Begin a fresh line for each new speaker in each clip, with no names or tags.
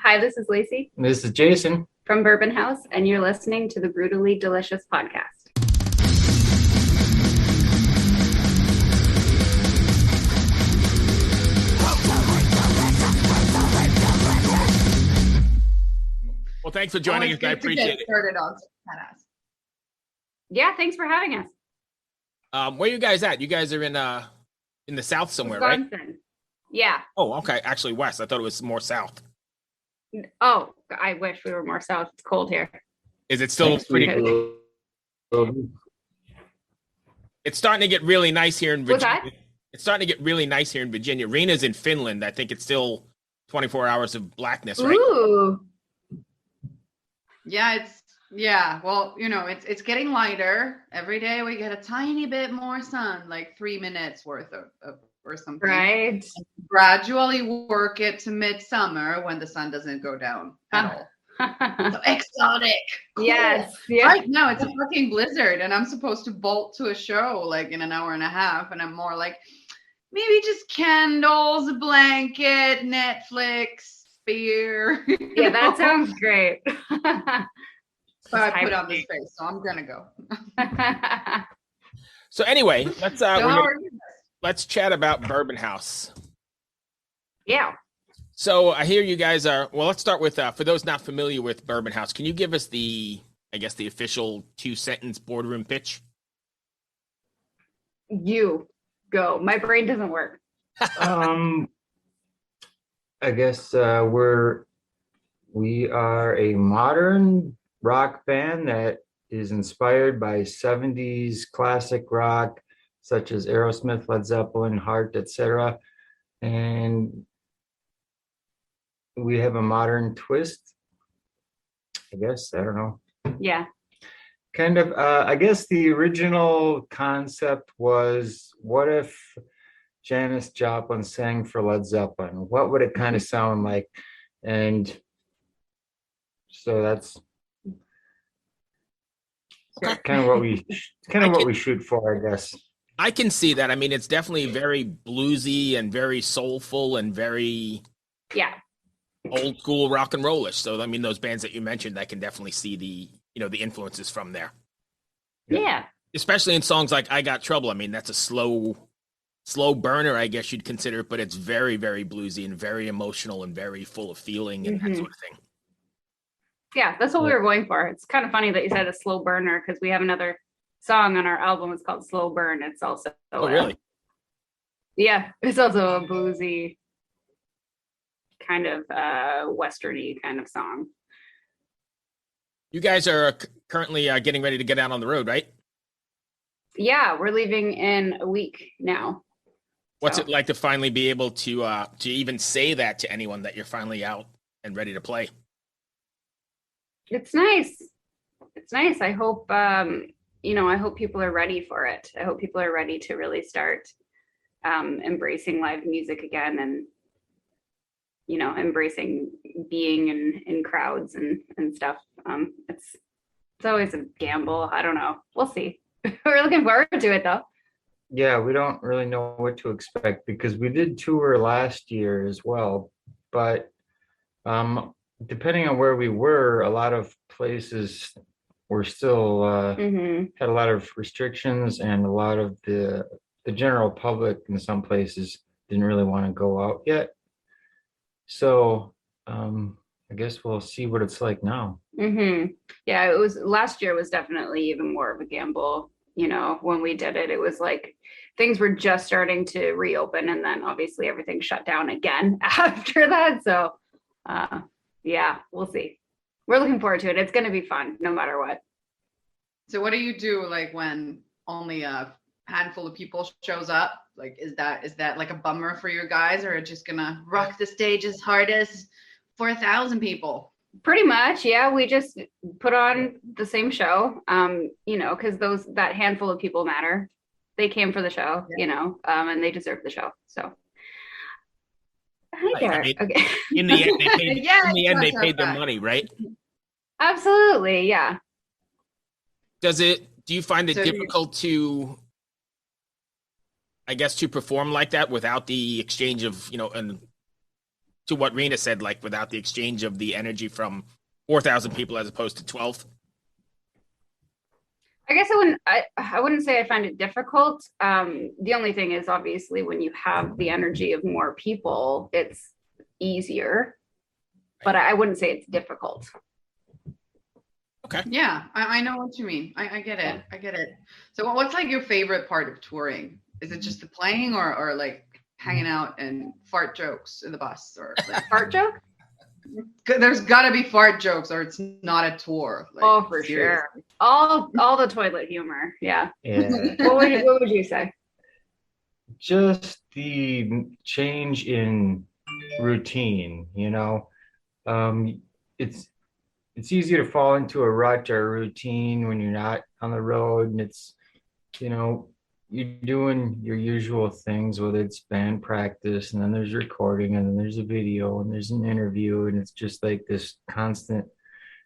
Hi, this is Lacey
This is Jason.
from Bourbon House, and you're listening to the Brutally Delicious podcast.
Well, thanks for joining us. I appreciate it.
Yeah, thanks for having us.
Where are you guys at? You guys are in the south somewhere,
Wisconsin.
right?
Yeah.
Oh, okay. Actually, west. I thought it was more south.
Oh, I wish we were more south. It's cold here.
Is it still pretty? It's starting to get really nice here in Virginia.
What's that?
It's starting to get really nice here in Virginia. Rena's in Finland. I think it's still 24 hours of blackness, right?
Ooh.
Yeah, well, it's getting lighter. Every day we get a tiny bit more sun, like 3 minutes worth of or something.
Right.
And gradually work it to midsummer when the sun doesn't go down at all. So exotic. Cool.
Yes.
Right now it's a fucking blizzard and I'm supposed to bolt to a show like in an hour and a half, and I'm more like, maybe just candles, a blanket, Netflix, beer.
Yeah, that sounds great.
But I put on this face, so I'm gonna go.
So anyway, let's chat about Bourbon House.
Yeah.
So I hear you guys are. Well, let's start with for those not familiar with Bourbon House. Can you give us the official 2-sentence boardroom pitch?
You go. My brain doesn't work.
I guess we are a modern rock band that is inspired by 70s classic rock, such as Aerosmith, Led Zeppelin, Heart, etc. And we have a modern twist, I guess. I don't know.
Yeah.
Kind of, I guess the original concept was, what if Janis Joplin sang for Led Zeppelin? What would it kind of sound like? And so that's kind of what we shoot for, I guess.
I can see that. I mean, it's definitely very bluesy and very soulful and very old school rock and rollish. So I mean, those bands that you mentioned, I can definitely see the influences from there.
Yeah.
Especially in songs like "I Got Trouble." I mean, that's a slow burner, I guess you'd consider it, but it's very, very bluesy and very emotional and very full of feeling and that sort of thing.
Yeah, that's what we were going for. It's kind of funny that you said a slow burner because we have another song on our album. It's called Slow Burn. It's also
really?
Yeah, it's also a bluesy kind of westerny kind of song.
You guys are currently getting ready to get out on the road, right?
Yeah, we're leaving in a week now.
What's it like to finally be able to even say that to anyone that you're finally out and ready to play?
It's nice. It's nice. I hope I hope people are ready for it. I hope people are ready to really start embracing live music again and embracing being in crowds and stuff. It's always a gamble. I don't know. We'll see. We're looking forward to it though.
Yeah, we don't really know what to expect because we did tour last year as well, but depending on where we were, a lot of places were still had a lot of restrictions, and a lot of the general public in some places didn't really want to go out yet. So I guess we'll see what it's like now.
Yeah, it was last year was definitely even more of a gamble. When we did it, it was like things were just starting to reopen, and then obviously everything shut down again after that. So yeah, we'll see. We're looking forward to it. It's going to be fun no matter what.
So what do you do like when only a handful of people shows up? Like, is that like a bummer for you guys, or just gonna rock the stage as hard as 4,000 people?
Pretty much, yeah. We just put on the same show, because that handful of people matter. They came for the show, and they deserve the show. So. Hi there.
I mean,
okay.
In the end, they paid their money, right?
Absolutely, yeah.
Do you find it difficult to perform like that without the exchange of, and to what Rena said, like without the exchange of the energy from 4,000 people as opposed to 12?
I guess I wouldn't say I find it difficult. The only thing is obviously when you have the energy of more people, it's easier, but I wouldn't say it's difficult.
Okay.
Yeah, I know what you mean. I get it. I get it. So what's like your favorite part of touring? Is it just the playing or like hanging out and fart jokes in the bus or like
fart joke?
There's gotta be fart jokes or it's not a tour. Like,
oh, for seriously. Sure. All the toilet humor. Yeah. What would you say?
Just the change in routine, you know. It's easy to fall into a rut or a routine when you're not on the road, and it's, you know, you're doing your usual things, whether it's band practice and then there's recording and then there's a video and there's an interview, and it's just like this constant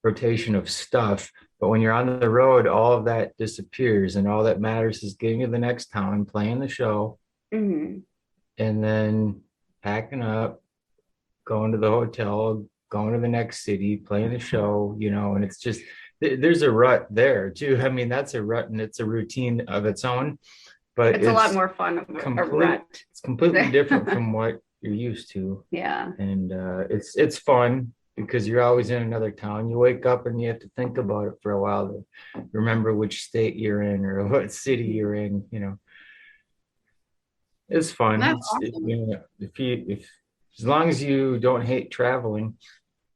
rotation of stuff. But when you're on the road, all of that disappears, and all that matters is getting to the next town, playing the show, and then packing up, going to the hotel, going to the next city, playing the show, you know. And it's just, there's a rut there too. I mean, that's a rut and it's a routine of its own, but
it's a lot more fun of a rut.
It's completely different from what you're used to.
Yeah.
And it's fun because you're always in another town. You wake up and you have to think about it for a while to remember which state you're in or what city you're in, you know. It's fun.
That's awesome.
You know, if as long as you don't hate traveling,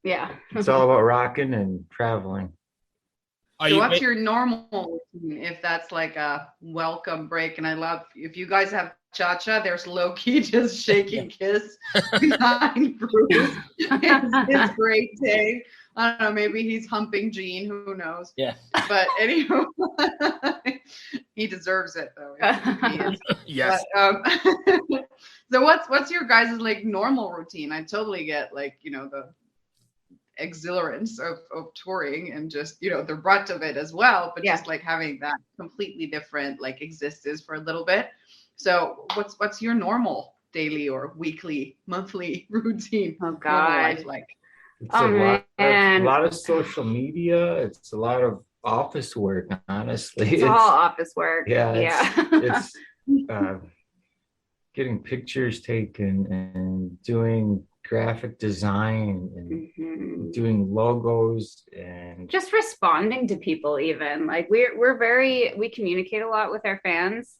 yeah,
it's all about rocking and traveling.
So what's your normal routine if that's like a welcome break? And I love if you guys have cha-cha, there's low-key just shaking kiss behind Bruce. It's great day. I don't know, maybe he's humping Gene, who knows?
Yeah.
But anyway, he deserves it though.
Yes.
But, so what's your guys' like normal routine? I totally get like, you know, the exhilarance of touring and just, you know, the rut of it as well, but just like having that completely different like existence for a little bit. So what's your normal daily or weekly, monthly routine?
Oh God.
Like
it's a lot of social media. It's a lot of office work, honestly.
It's all office work.
It's getting pictures taken and doing graphic design and doing logos and
just responding to people. Even like we communicate a lot with our fans,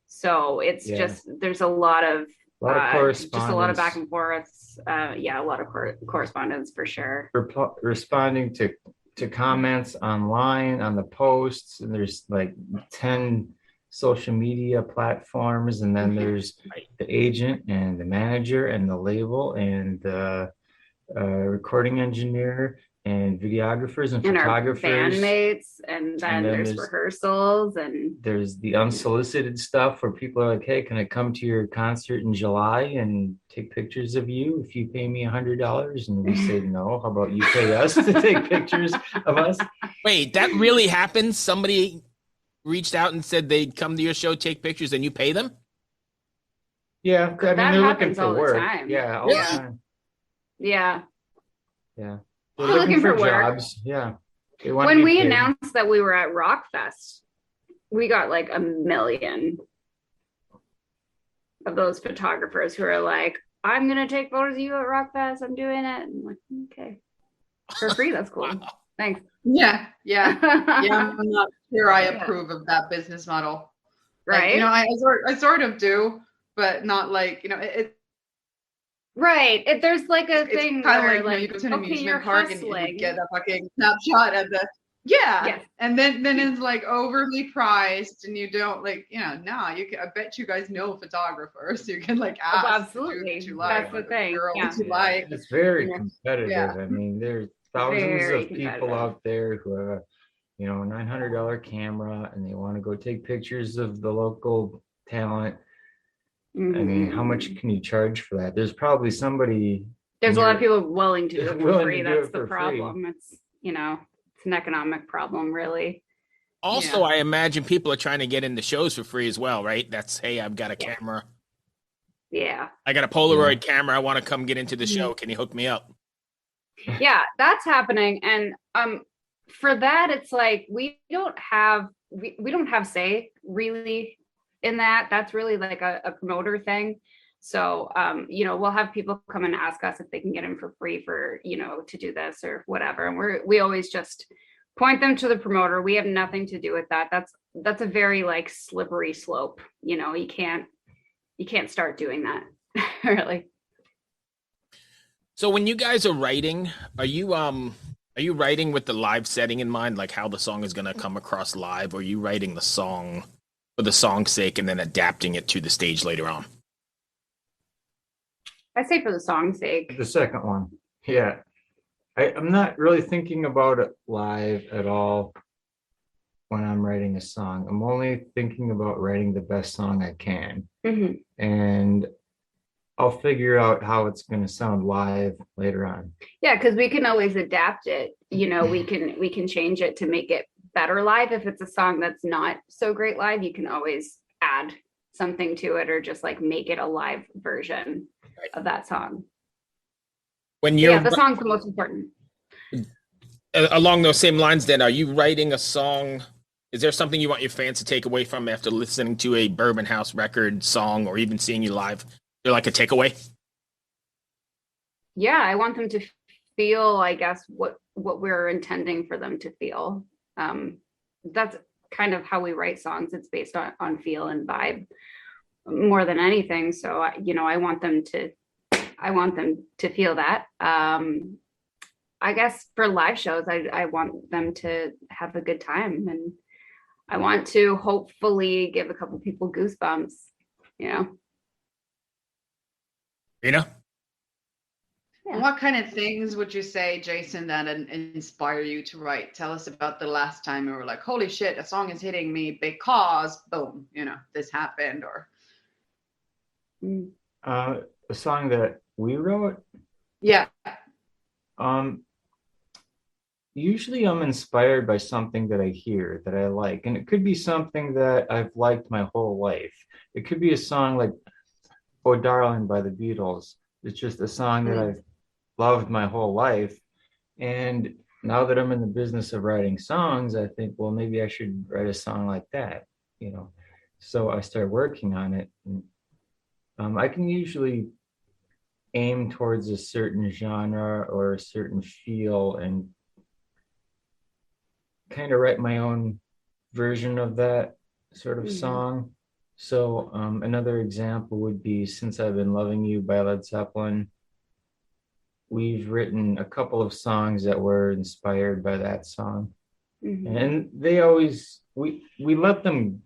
so it's just there's a lot of correspondence, just a lot of back and forth, a lot of correspondence for sure.
Responding to comments online on the posts, and there's like 10 social media platforms, and then there's the agent and the manager and the label and the recording engineer and videographers and photographers,
our bandmates, and then there's rehearsals, and
there's the unsolicited stuff where people are like, hey, can I come to your concert in July and take pictures of you if you pay me $100? And we say no. How about you pay us to take pictures of us?
Wait, that really happened? Somebody reached out and said they'd come to your show, take pictures, and you pay them?
Yeah, I mean, they're looking for work.
Time.
Yeah, all the time.
Yeah.
They're
looking for
jobs. Yeah.
When we announced that we were at Rockfest, we got like 1 million of those photographers who are like, I'm gonna take photos of you at Rockfest. I'm doing it. And I'm like, okay, for free. That's cool. Thanks.
Yeah. I'm not sure I approve of that business model.
Right.
Like, you know, I sort of do, but not like, you know, it.
Right. There's like a thing
kind
where
of like, you go to an amusement park and you get a fucking snapshot of the and then it's like overly priced, and you don't like, you know, I bet you guys know photographers. You can like ask.
Oh, absolutely.
That's
the thing.
Like.
It's very competitive. Yeah. I mean, there's thousands of people out there who have, you know, a $900 camera and they want to go take pictures of the local talent. I mean, how much can you charge for that? There's probably somebody.
There's a lot of people willing to do it for free. That's the problem. It's, you know, it's an economic problem, really.
Also, I imagine people are trying to get into shows for free as well, right? That's, hey, I've got a camera.
Yeah.
I got a Polaroid camera. I want to come get into the show. Can you hook me up?
Yeah, that's happening. And for that, it's like we don't have say really in that. That's really like a promoter thing. So we'll have people come and ask us if they can get in for free for, to do this or whatever. And we always just point them to the promoter. We have nothing to do with that. That's a very like slippery slope. You can't start doing that really.
So when you guys are writing, are you writing with the live setting in mind, like how the song is going to come across live, or are you writing the song for the song's sake and then adapting it to the stage later on?
I say for the song's sake.
The second one. Yeah. I'm not really thinking about it live at all when I'm writing a song. I'm only thinking about writing the best song I can.
Mm-hmm.
And I'll figure out how it's going to sound live later on.
Yeah, because we can always adapt it. We can change it to make it better live. If it's a song that's not so great live, you can always add something to it or just like make it a live version of that song. The song's the most important.
Along those same lines, then, are you writing a song? Is there something you want your fans to take away from after listening to a Bourbon House record song or even seeing you live? They're like a takeaway?
Yeah, I want them to feel, I guess, what we're intending for them to feel. That's kind of how we write songs. It's based on feel and vibe more than anything. So, I want them to feel that. I guess for live shows, I want them to have a good time, and I want to hopefully give a couple people goosebumps,
Yeah.
What kind of things would you say, Jason, that inspire you to write? Tell us about the last time you were like, holy shit, a song is hitting me because boom, this happened, or
a song that we wrote.
Yeah.
Usually I'm inspired by something that I hear that I like, and it could be something that I've liked my whole life. It could be a song like "Oh Darling" by the Beatles. It's just a song that I've loved my whole life, and now that I'm in the business of writing songs, I think, well, maybe I should write a song like that, So I start working on it. And, I can usually aim towards a certain genre or a certain feel and kind of write my own version of that sort of song. So another example would be "Since I've Been Loving You" by Led Zeppelin. We've written a couple of songs that were inspired by that song. And they always, we let them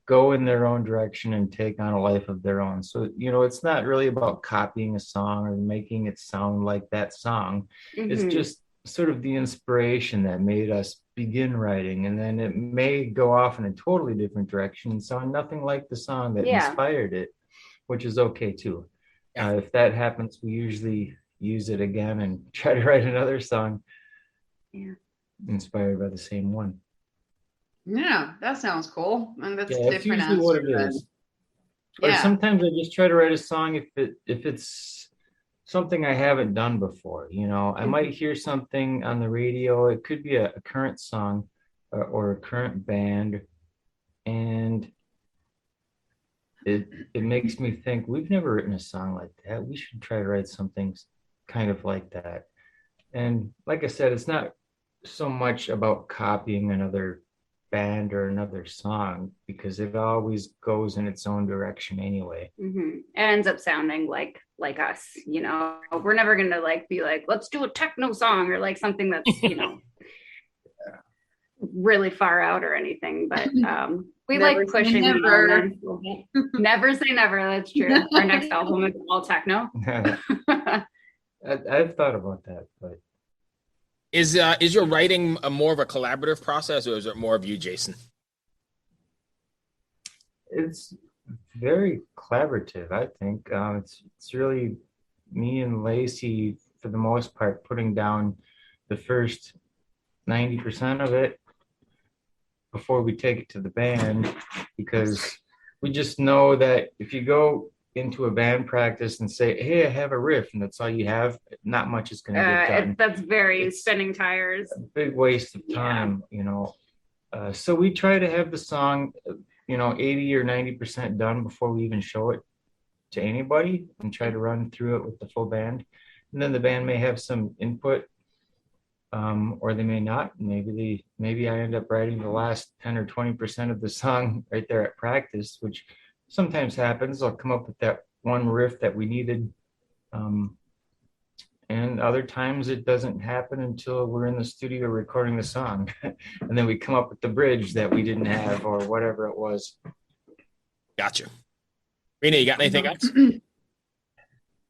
go in their own direction and take on a life of their own. So, it's not really about copying a song or making it sound like that song. It's just sort of the inspiration that made us begin writing, and then it may go off in a totally different direction and sound nothing like the song that inspired it, which is okay too. If that happens, we usually use it again and try to write another song inspired by the same one.
Yeah, that sounds cool. And that's
that's
different.
Usually what it is. Or sometimes I just try to write a song if it's something I haven't done before. I might hear something on the radio. It could be a current song or a current band, and it makes me think, we've never written a song like that. We should try to write something kind of like that. And like I said, it's not so much about copying another band or another song, because it always goes in its own direction anyway.
It ends up sounding like us. We're never gonna be like, let's do a techno song or like something that's really far out or anything, but we like pushing never. Never say never. That's true. Our next album is all techno.
I've thought about that, but
is your writing more of a collaborative process, or is it more of you, Jason?
It's very collaborative, I think. It's really me and Lacey, for the most part, putting down the first 90% of it before we take it to the band, because we just know that if you go into a band practice and say, hey, I have a riff, and that's all you have, not much is going to get done.
That's very spinning tires.
A big waste of time, So we try to have the song, 80 or 90% done before we even show it to anybody, and try to run through it with the full band. And then the band may have some input, or they may not. Maybe I end up writing the last 10 or 20% of the song right there at practice, which sometimes happens. I'll come up with that one riff that we needed. And other times it doesn't happen until we're in the studio recording the song. And then we come up with the bridge that we didn't have, or whatever it was.
Gotcha. Rena, you got anything else?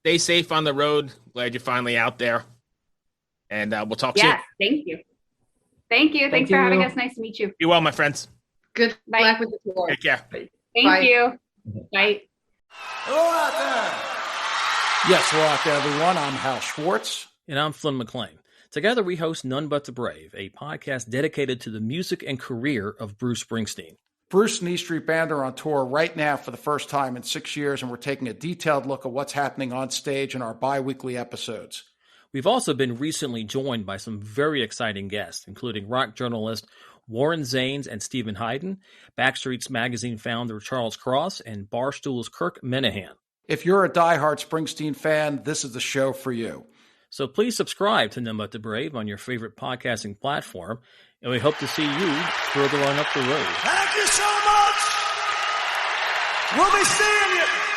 Stay safe on the road. Glad you're finally out there. And we'll talk soon.
Yes, thank you. Thanks for having us. Nice to meet you.
Be well, my friends.
Good luck with the tour.
Take care.
Thank you. Bye.
Hello out there. Yes, hello out there, everyone. I'm Hal Schwartz.
And I'm Flynn McLean. Together we host None But the Brave, a podcast dedicated to the music and career of Bruce Springsteen.
Bruce and E Street Band are on tour right now for the first time in 6 years, and we're taking a detailed look at what's happening on stage in our bi-weekly episodes.
We've also been recently joined by some very exciting guests, including rock journalist Warren Zanes and Stephen Hayden, Backstreet's Magazine founder Charles Cross, and Barstool's Kirk Minahan.
If you're a diehard Springsteen fan, this is the show for you.
So please subscribe to None But the Brave on your favorite podcasting platform, and we hope to see you further on up the road.
Thank you so much. We'll be seeing you.